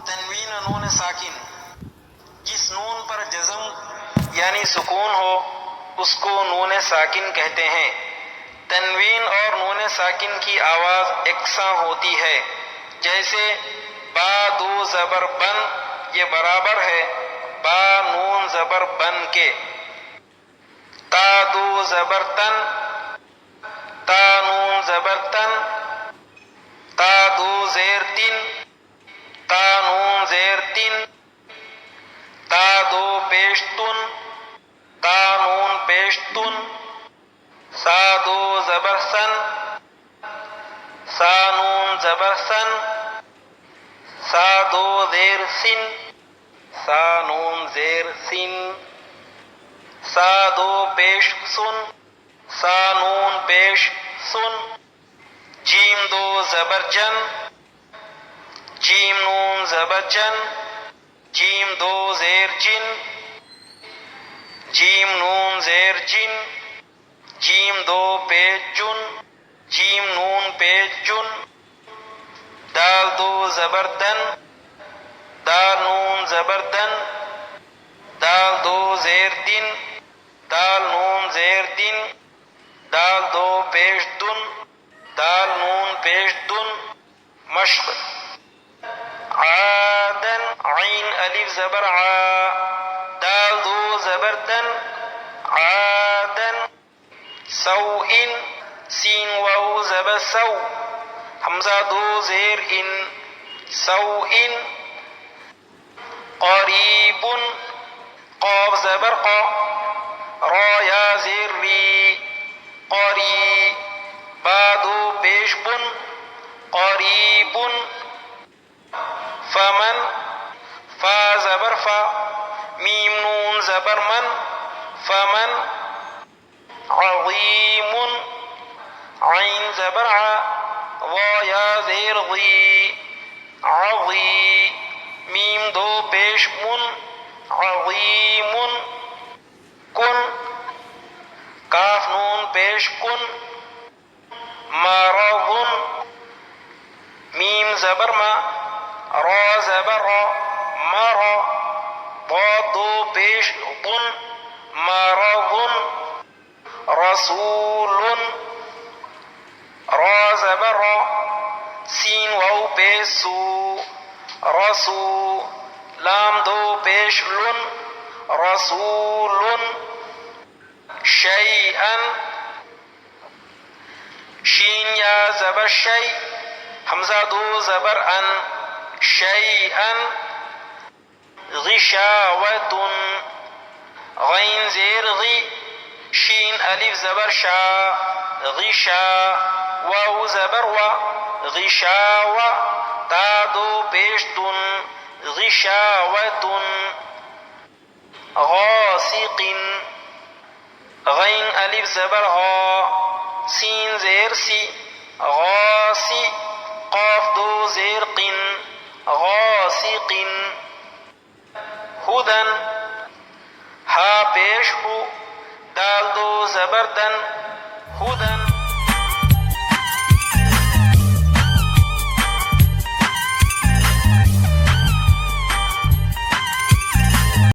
تنوین نون ساکن، جس نون پر جزم یعنی سکون ہو اس کو نون ساکن کہتے ہیں۔ تنوین اور نون ساکن کی آواز یکساں ہوتی ہے، جیسے با دو زبر بن، یہ برابر ہے با نون زبر بن کے۔ تا دو زبر تن، تا نون زبر تن۔ تا دو زیر تن، تا نون زیر تن۔ تا دو پیش تن، تا نون پیش تن۔ سا دو زبر سن، سا نون زبر سن۔ سا دو زیر سن، سا نون زیر سن۔ سا دو پیش سن، سا نون پیش سن۔ جیم دو زبر جن، جیم نون زبر جن۔ جیم دو زیر جن، جیم نون زیر جن۔ جیم دو پیش جن، جیم نون پیش جن۔ دال دو زبر دن، دال نون زبر دن۔ دال دو زیر دن، دال نون زیر دن۔ دال دو پیش دن، دال نون پیش دن۔ مشق عادن، عین الف زبر عا، دال دو زبر دن، عادن۔ سوء، سین واو زبر سو، حمزہ دو زیر ان، سوء۔ قریب، قاف زبر قا، را یا زیر ری، قری۔ با دو پیش بن، قریب۔ فمن، فا زبر فا، میم نون زبر من، فمن۔ عظیم، عین زبر ع، وا یا زیر ضی، عظی۔ میم دو پیش من، عظیم۔ کن، کاف نون پیش کن، مرض۔ میم زبر ما، را زبر را، مرا۔ ضاد دو پیش ضن، مرض۔ رسول، را زبر را، سین واو پیش سو، رسو۔ لام دو پیش لن، رسول۔ شیئا، شین یا زبر شی، حمزہ دو زبر ان، شیئا۔ غشاوۃ، غین زیر غی، شین الف زبر شا، غشا۔ واو زبر وا، غشاوہ۔ تا دو پیش تن، غشاوۃ۔ غاسق، غین الف زبر غا، سین زیر سی، غاسی۔ قاف دو زیر قن، غاسق۔ ہدن، ہا پیش ہو، دال دو زبر دن، ہدن۔